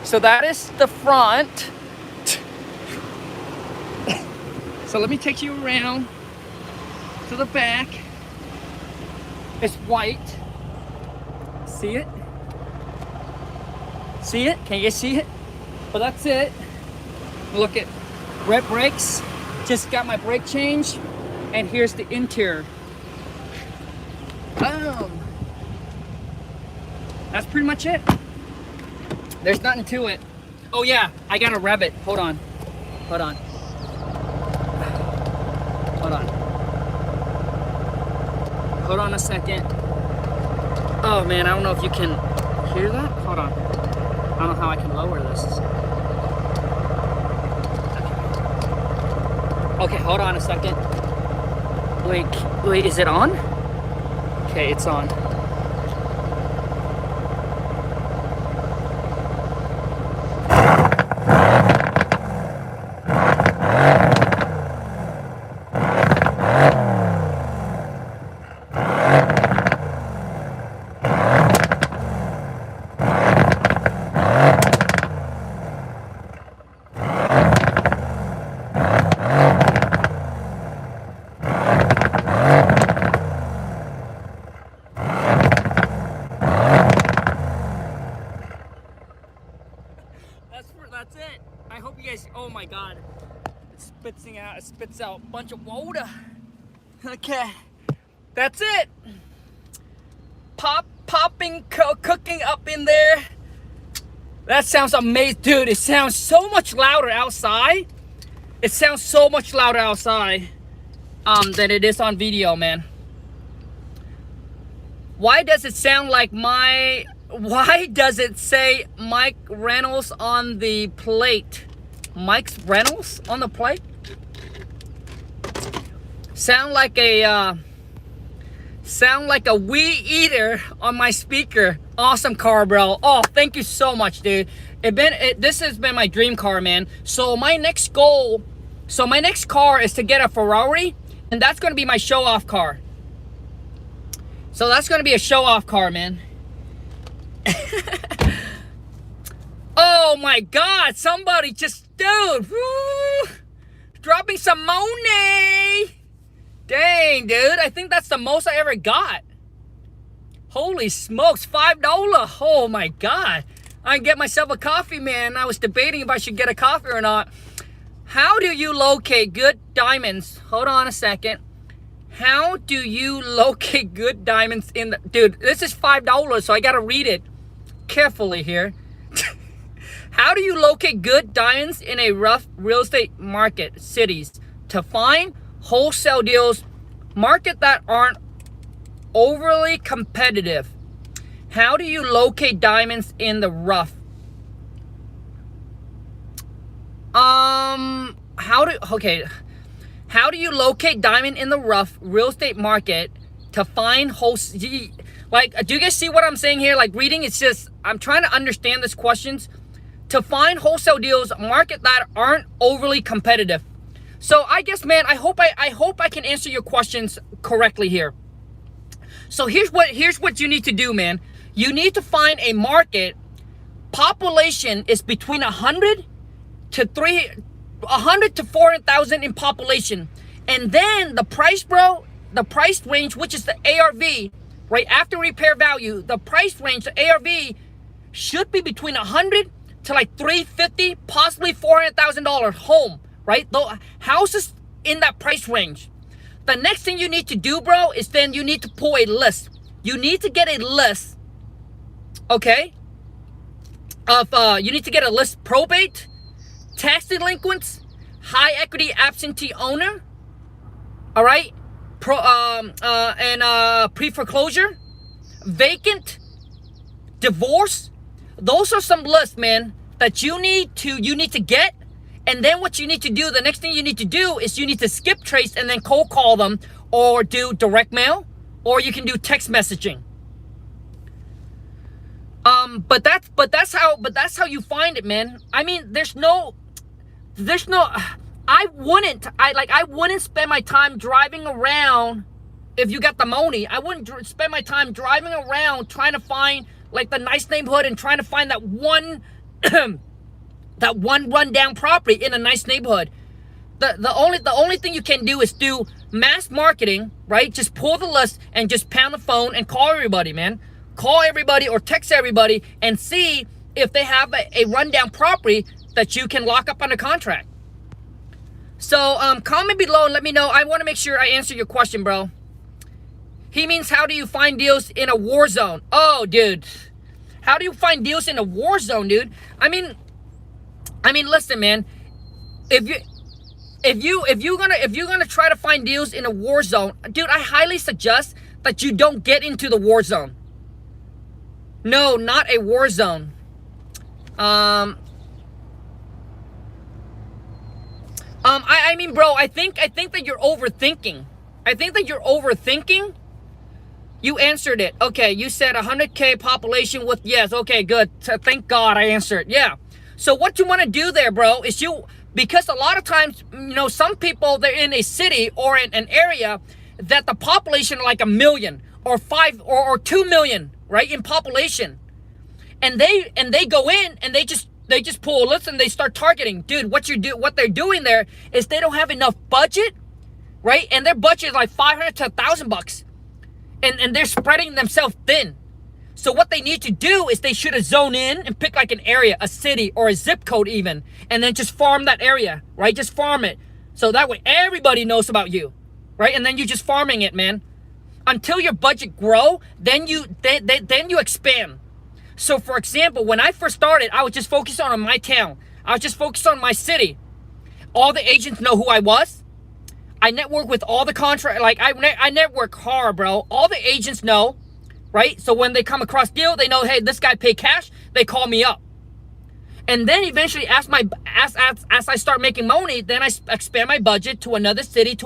So that is the front. So let me take you around to the back. It's white. See it? See it? Can you guys see it? But that's it. Look at red brakes. Just got my brake change. And here's the interior. Boom. That's pretty much it. There's nothing to it. Oh yeah, I gotta rev it. Hold on. Hold on. Hold on. Hold on a second. Oh man, I don't know if you can hear that. Hold on. I don't know how I can lower this. Okay, hold on a second. Wait, is it on? Okay, it's on. That's it. I hope you guys, oh my God. It spits out a bunch of water. Okay. That's it. Popping, cooking up in there. That sounds amazing. Dude, it sounds so much louder outside. It sounds so much louder outside than it is on video, man. Why does it sound like why does it say Mike Reynolds on the plate? Mike Reynolds on the plate? Sound like a weed eater on my speaker. Awesome car, bro. Oh, thank you so much, dude. This has been my dream car, man. So my next car is to get a Ferrari, and that's gonna be my show-off car. So that's gonna be a show-off car, man. Oh my God, somebody just, dude, woo, dropping some money. Dang, dude, I think that's the most I ever got. Holy smokes, $5. Oh my God. I can get myself a coffee, man. I was debating if I should get a coffee or not. How do you locate good diamonds? Hold on a second. How do you locate good diamonds in the... Dude, this is $5, so I gotta read it carefully here. How do you locate good diamonds in a rough real estate market cities? To find wholesale deals, market that aren't overly competitive. How do you locate diamonds in the rough? How do you locate diamond in the rough real estate market to find wholesale? Like, do you guys see what I'm saying here? Like, reading, it's just, I'm trying to understand these questions. To find wholesale deals, market that aren't overly competitive. So I guess, man, I hope I can answer your questions correctly here. So here's what you need to do, man. You need to find a market. Population is between 100 to 400,000 in population, and then the price, bro, the price range, which is the ARV, right after repair value, the price range, the ARV, should be between 100 to like 350, possibly $400,000 home, right? The houses in that price range. The next thing you need to do, bro, is then you need to pull a list. You need to get a list, okay? You need to get a list: probate, tax delinquents, high equity absentee owner, all right, pre-foreclosure, vacant, divorce. Those are some lists, man, that you need to get. And then what you need to do, the next thing you need to do is you need to skip trace and then cold call them, or do direct mail, or you can do text messaging. But that's how you find it, man. I mean, I wouldn't spend my time driving around if you got the money. I wouldn't spend my time driving around trying to find like the nice neighborhood and trying to find that one that one rundown property in a nice neighborhood. The only thing you can do is do mass marketing, right? Just pull the list and just pound the phone and call everybody, man. Call everybody or text everybody and see if they have a rundown property that you can lock up under contract. So comment below and let me know. I want to make sure I answer your question, bro. He means, how do you find deals in a war zone? Oh, dude. How do you find deals in a war zone, dude? I mean, listen, man. If you're gonna try to find deals in a war zone, dude, I highly suggest that you don't get into the war zone. No, not a war zone. I mean, bro, I think that you're overthinking. I think that you're overthinking. You answered it. Okay, you said 100K population with yes. Okay, good. Thank God I answered. Yeah. So what you want to do there, bro, is because a lot of times, you know, some people, they're in a city or in an area that the population are like 1 million or 5 or 2 million, right, in population. And they go in and they just pull a list and they start targeting. Dude, what they're doing there is they don't have enough budget, right? And their budget is like $500 to $1,000. And they're spreading themselves thin. So what they need to do is they should have zoned in and pick like an area, a city, or a zip code even, and then just farm that area, right? Just farm it. So that way everybody knows about you, right? And then you're just farming it, man. Until your budget grow, then you expand. So for example, when I first started, I was just focused on my town. I was just focused on my city. All the agents know who I was. I network with all the contract, like I network hard, bro. All the agents know, right? So when they come across deal, they know, hey, this guy paid cash. They call me up. And then eventually, as I start making money, then I expand my budget to another city,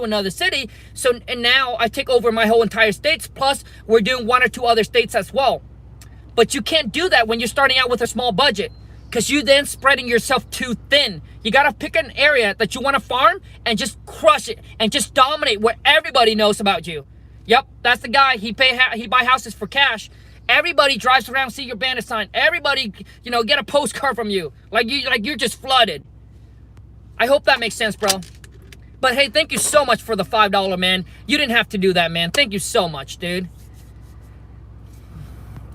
So and now I take over my whole entire states. Plus, we're doing 1 or 2 other states as well. But you can't do that when you're starting out with a small budget, because you then spreading yourself too thin. You gotta pick an area that you want to farm and just crush it and just dominate where everybody knows about you. Yep, that's the guy. He buy houses for cash. Everybody drives around, see your banner sign. Everybody, you know, get a postcard from you. Like you're just flooded. I hope that makes sense, bro. But hey, thank you so much for the $5, man. You didn't have to do that, man. Thank you so much, dude.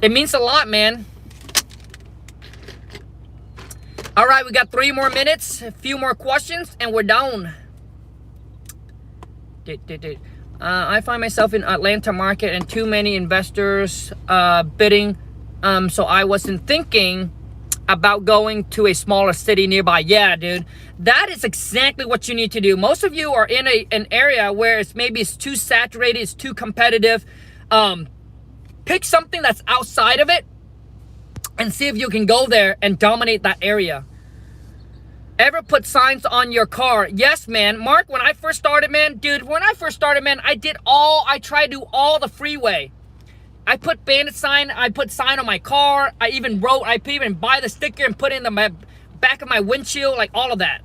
It means a lot, man. All right, we got 3 more minutes, a few more questions, and we're done. I find myself in Atlanta market and too many investors bidding, so I wasn't thinking about going to a smaller city nearby. Yeah, dude, that is exactly what you need to do. Most of you are in an area where it's too saturated, it's too competitive. Pick something that's outside of it and see if you can go there and dominate that area. Ever put signs on your car? Yes, man. Mark, when I first started, man, I tried to do all the freeway. I put bandit sign, I put sign on my car. I even buy the sticker and put it in the back of my windshield, like all of that.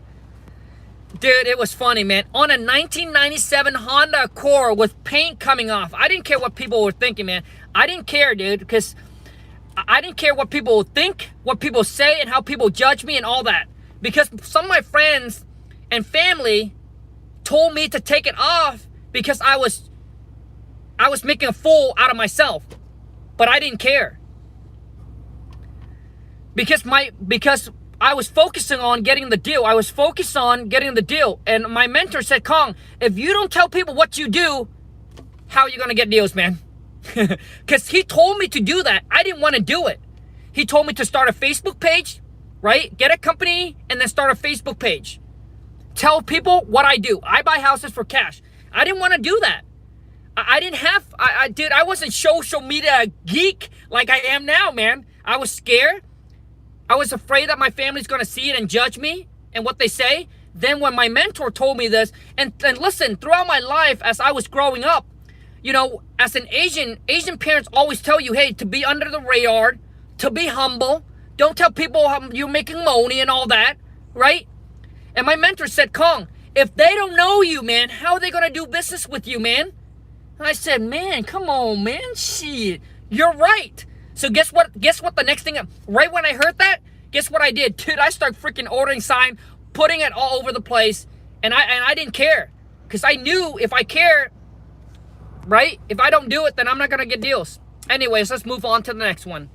Dude, it was funny, man. On a 1997 Honda Accord with paint coming off. I didn't care what people were thinking, man. I didn't care, dude, because I didn't care what people would think, what people say, and how people judge me and all that. Because some of my friends and family told me to take it off because I was making a fool out of myself. But I didn't care. Because I was focusing on getting the deal. And my mentor said, Khang, if you don't tell people what you do, how are you going to get deals, man? Because he told me to do that. I didn't want to do it. He told me to start a Facebook page, right? Get a company and then start a Facebook page. Tell people what I do. I buy houses for cash. I didn't want to do that. I wasn't social media geek like I am now, man. I was scared. I was afraid that my family's going to see it and judge me and what they say. Then when my mentor told me this, and listen, throughout my life as I was growing up, you know, as an Asian parents always tell you, hey, to be under the radar, to be humble. Don't tell people how you're making money and all that, right? And my mentor said, Khang, if they don't know you, man, how are they going to do business with you, man? And I said, man, come on, man, shit, you're right. So guess what the next thing, right when I heard that, guess what I did? Dude, I started freaking ordering sign, putting it all over the place, and I didn't care. Because I knew if I care, right? If I don't do it, then I'm not going to get deals. Anyways, let's move on to the next one.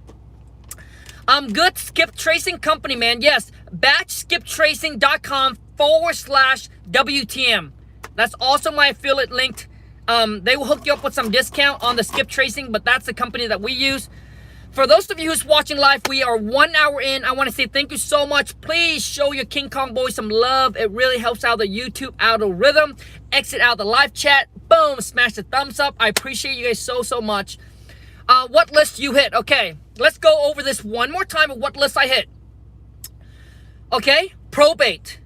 Good skip tracing company, man. Yes, batchskiptracing.com/WTM. That's also my affiliate linked. They will hook you up with some discount on the skip tracing, but that's the company that we use. For those of you who's watching live, we are 1 hour in. I want to say thank you so much. Please show your King Kong boys some love. It really helps out the YouTube algorithm. Exit out the live chat. Boom, smash the thumbs up. I appreciate you guys so much. What list you hit? Okay, let's go over this one more time of what list I hit. Okay, probate,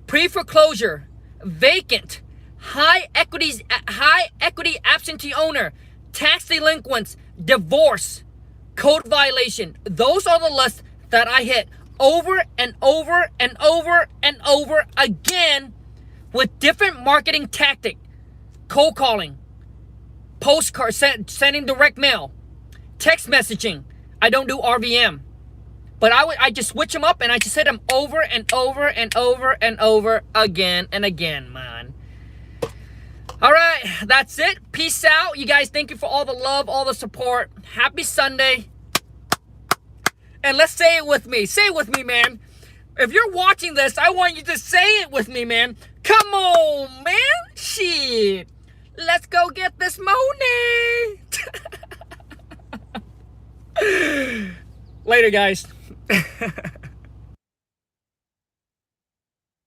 pre-foreclosure, vacant, high equity absentee owner, tax delinquents, divorce, code violation. Those are the lists that I hit over and over and over and over again with different marketing tactic. Cold calling, postcard, sending direct mail, text messaging. I don't do RVM, but I just switch them up and I just hit them over and over and over and over again and again, man. All right, that's it. Peace out. You guys, thank you for all the love, all the support. Happy Sunday. And let's say it with me. Say it with me, man. If you're watching this, I want you to say it with me, man. Come on, man. Shit. Let's go get this money. Later, guys.